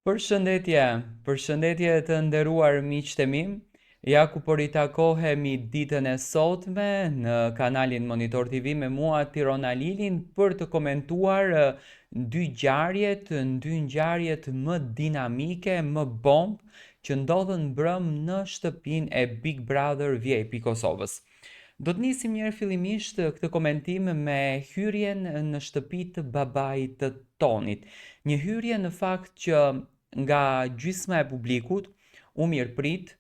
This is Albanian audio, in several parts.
Përshëndetje, përshëndetje të nderuar miqtë e mi. Ja ku po ritakohemi ditën e sotme në kanalin Monitor TV me mua Tirona Lilin për të komentuar dy ngjarjet më dinamike, më bomb që ndodhen mbrëm në shtëpinë e Big Brother VIP Kosovës. Do të nisim njerë fillimisht këtë komentim me hyrjen në shtëpi të babait të Tonit. Një hyrje në fakt që nga gjysma e publikut u mirëprit,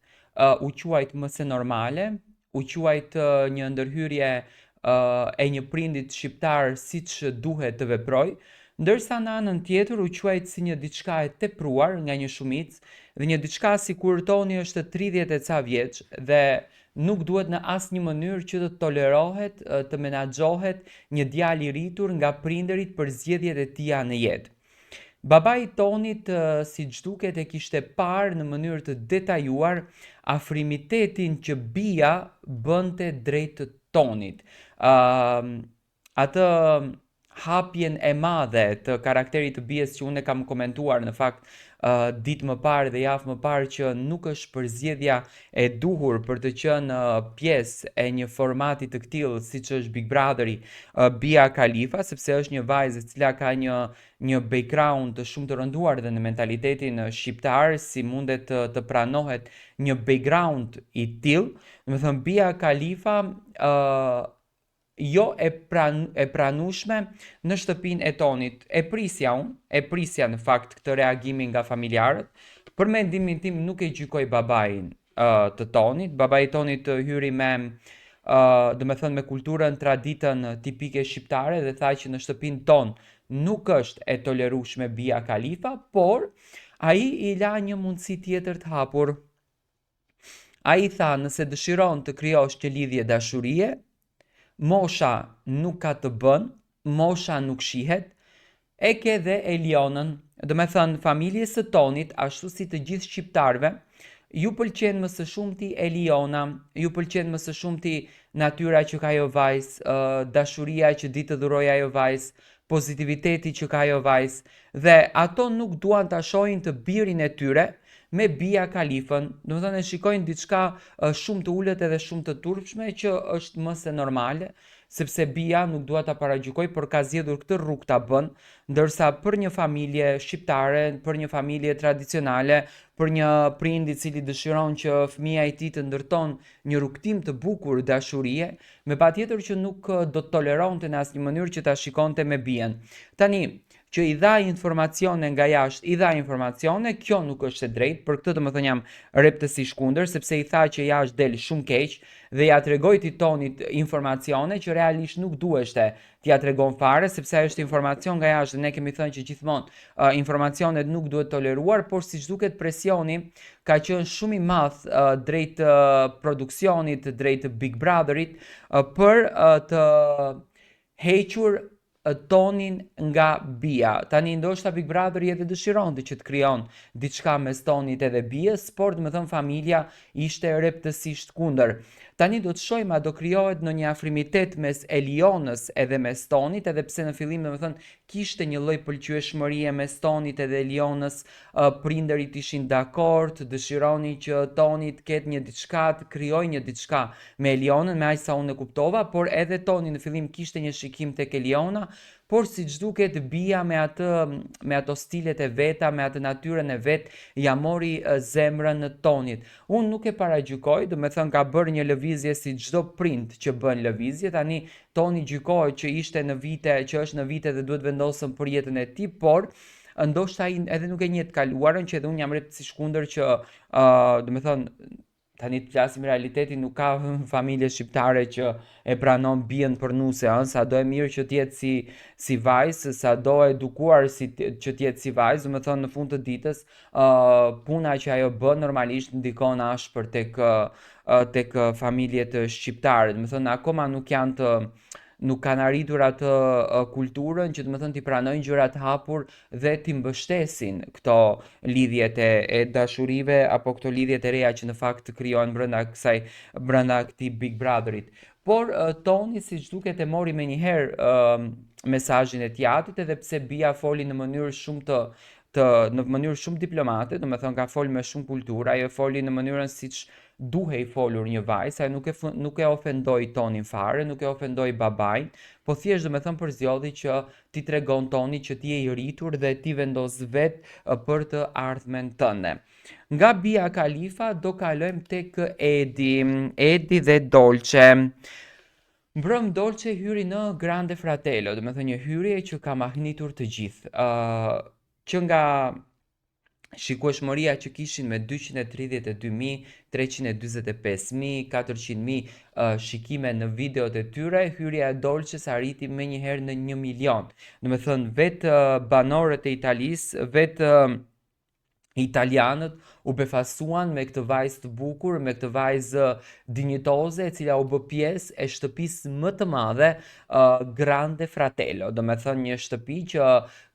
u quajt më se normale, u quajt një ndërhyrje e një prindit shqiptar siç duhet të veproj, ndërsa në anën tjetër u quajt si një diçka e tepruar nga një shumicë dhe një diçka sikur Toni është 30 e ca vjeç dhe nuk duhet në asnjë mënyrë që të tolerohet, të menaxhohet një djalë i rritur nga prindërit për zgjedhjet e tija në jetë. Babai i Tonit, siç duket, e kishte parë në mënyrë të detajuar afrimitetin që bija bënte drejt Tonit. Atë hapjen e madhe të karakterit të bijes që unë e kam komentuar në fakt ditë më parë dhe javë më parë që nuk është përzgjedhja e duhur për të qenë pjesë e një formati të tillë siç është Big Brotheri, Bia Khalifa, sepse është një vajzë e cila ka një background të shumë të rënduar dhe në mentalitetin shqiptar, si mundet të pranohet një background i tillë. Do të thënë Bia Khalifa jo e pranueshme në shtëpinë e Tonit. E prisja në fakt këtë reagimin nga familjarët. Për mendimin tim nuk e gjykoj babain të Tonit. Babai i Tonit hyri me do me thënë me kulturën, traditën tipike shqiptare dhe tha që në shtëpinë ton nuk është e tolerueshme Bia Khalifa, por ai i la një mundësi tjetër të hapur. Ai tha nëse dëshiron të krijosh një lidhje dashurie, mosha nuk ka të bën, mosha nuk shihet, e ke dhe Elionën, do me thënë familjes së Tonit, ashtu si të gjithë shqiptarve, ju pëlqen më së shumti Eliona, ju pëlqen më së shumti natyra që ka ajo vajzë, dashuria që di të dhuroj ajo vajzë, pozitiviteti që ka ajo vajzë, dhe ato nuk duan ta shohin të birin e tyre me Bia Khalifën, do të thënë shikojnë diçka shumë të ulët edhe shumë të turpshme që është më se normale, sepse Bia nuk dua ta paragjykoj, por ka zgjedhur këtë rrugë ta bën, ndërsa për një familje shqiptare, për një familje tradicionale, për një prind i cili dëshiron që fëmia i tij të ndërton një rrugtim të bukur dashurie, me patjetër që nuk do të toleronte në asnjë mënyrë që ta shikonte me Bien. Tani, që i dha informacione nga jashtë, i dha informacione, kjo nuk është e drejtë, për këtë domethënë jam rreptësisht kundër, sepse i tha që jashtë del shumë keq dhe ja tregoi ti Tonit informacione që realisht nuk duheshte t'ja tregon fare, sepse është informacion nga jashtë dhe ne kemi thënë që gjithmonë informacionet nuk duhet toleruar, por siç duket presioni ka qenë shumë i madh drejt produksionit, drejt Big Brotherit për të hequr Tonin nga Bia. Tani ndoshta Big Brotheri edhe dëshironte që të krijon diçka mes Tonit edhe Bies, por domethënë familja ishte rreptësisht kundër. Tani do të shohim a do krijohet ndonjë afrimitet mes Elionës edhe mes Tonit, edhe pse në fillim domethënë kishte një lloj pëlqyeshmërie mes Tonit edhe Elionës, prindërit ishin dakord, dëshironin që Toni të ketë një diçka, të krijojë një diçka me Elionën, me aq sa unë e kuptova, por edhe Toni në fillim kishte një shikim tek Eliona, por siç duket Bia me ato stilet e veta, me atë natyrën e vet, ja mori zemrën në Tonit. Unë nuk e paragjykoj, do me thënë ka bërë një lëvizje si çdo prind që bën lëvizje, tani Toni gjykohet që është në vite dhe duhet vendosën për jetën e tij, por ndoshta ai edhe nuk e njeh të kaluarën, që edhe unë jam rreptësisht kundër që do me thënë tani të flasim realitetin, nuk ka familje shqiptare që e pranon bien për nuse, sa do e mirë që t'jetë si vajzë, sa do e edukuar që t'jetë si vajzë, do me thënë në fund të ditës, puna që ajo bën normalisht ndikon ashpër tek familjet shqiptare, do me thënë akoma nuk kanë arritur atë kulturën që do të thënë t'i pranojnë gjërat hapur dhe t'i mbështesin këto lidhjet e dashurive apo këto lidhjet e reja që në fakt krijohen brenda këtij Big Brotherit. Por Toni siç duket e mori menjëherë mesazhin e teatrit, edhe pse Bia foli në mënyrë shumë në mënyrë shumë diplomate, do me thënë ka folë me shumë kulturë, ajo foli në mënyrën siç duhej folur një vajzë, ajo nuk e ofendoi tonin fare, nuk e ofendoi babain, po thjesht do me thënë përzjodhi që ti tregon toni që ti je i rritur dhe ti vendos vetë për të ardhmen tënde. Nga Bia Khalifa do kalojmë tek Edi dhe Dolce. Mbrëm Dolce hyri në Grande Fratello, do me thënë një hyrje që ka mahnitur të gjithë. Që nga shikueshmëria që kishin me 232.000, 345.000, 400.000 shikime në videot e tyre, hyrja e Dolces arriti me njëherë në 1 milion. Do me thënë vetë banorët e Italisë, vetë italianët u befasuan me këtë vajzë të bukur, me këtë vajzë dinjitoze, e cila u bë pjesë e shtëpisë më të madhe Grande Fratello. Do me thënë një shtëpi që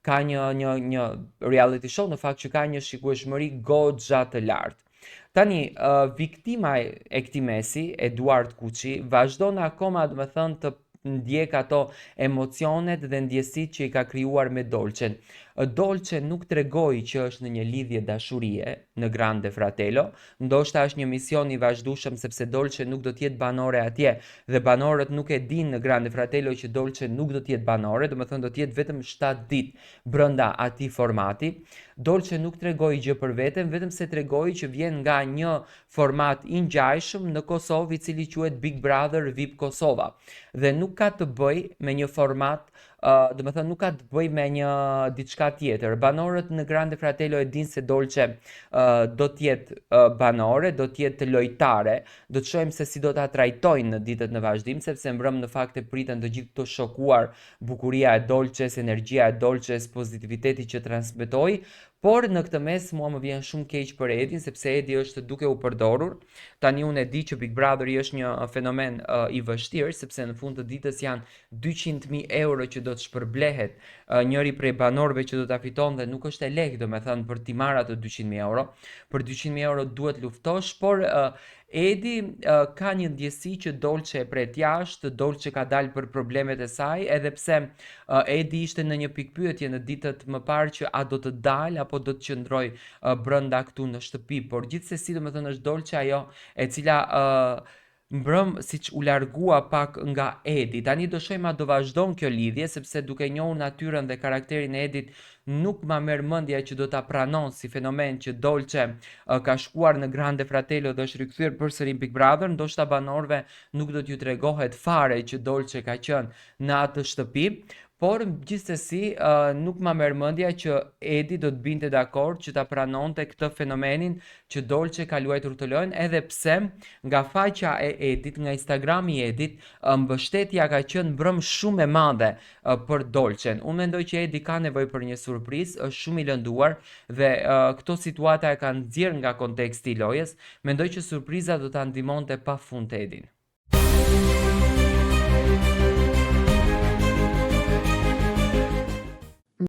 ka një reality show, në fakt që ka një shikueshmëri goxha të lartë. Tani, viktima e këtij mesi, Eduard Kuçi, vazhdon akoma, do me thënë, të ndjek ato emocionet dhe ndjesit që i ka krijuar me Dolcen. Dolce nuk tregoi që është në një lidhje dashurie në Grande Fratello, ndoshta është një mision i vazhdueshëm sepse Dolce nuk do të jetë banore atje dhe banorët nuk e dinë në Grande Fratello që Dolce nuk do të jetë banore, domethënë do të jetë vetëm 7 ditë brenda atij formati. Dolce nuk tregoi gjë për veten, vetëm se tregoi që vjen nga një format i ngjajshëm në Kosovë i cili quhet Big Brother VIP Kosova dhe nuk ka të bëj me një format do me thënë nuk ka të bëj me një diçka tjetër. Banorët në Grande Fratello e dinë se Dolce do t'jetë banore, do t'jetë lojtare, do të shohim se si do ta trajtojnë në ditët në vazhdim, sepse mbrëm në fakt e pritën të gjithë të shokuar bukuria e Dolces, energjia e Dolces, pozitiviteti që transmetoi. Por në këtë mes mua më vjen shumë keq për Edin, sepse Edi është duke u përdorur. Tani unë e di që Big Brother është një fenomen i vështirë, sepse në fund të ditës janë 200.000 euro që do të shpërblehet njëri prej banorëve që do ta fiton dhe nuk është e lehtë, domethënë për t'i marrë ato 200.000 euro. Për 200.000 euro duhet luftosh, por Edi ka një ndjesi që Dolce e pret jashtë, Dolce ka dalë për problemet e saj, edhe pse Edi ishte në një pikpyetje në ditët më parë që a do të dalë apo do të qëndroj brenda këtu në shtëpi, por gjithsesi domethënë është Dolce ajo e cila mbrëm siç u largua pak nga Edi. Tani do shohim a do vazhdon kjo lidhje, sepse duke njohur natyrën dhe karakterin e Edit, nuk ma merr mendja që do ta pranon si fenomen që Dolce ka shkuar në Grande Fratello dhe është rikthyer përsëri Big Brother, ndoshta banorëve nuk do t'ju tregohet fare që Dolce ka qenë në atë shtëpi. Por gjithsesi nuk ma merr mendja që Edi do të binte dakord që ta pranonte këtë fenomenin që Dolce ka luajtur të lojën, edhe pse nga faqja e Edit, nga Instagrami i Edit, mbështetja ka qenë mbrëm shumë e madhe për Dolcen. Unë mendoj që Edi ka nevojë për një surprizë, është shumë i lënduar dhe këto situata e kanë nxjerr nga konteksti i lojës. Mendoj që surpriza do ta ndihmonte pafund Edin.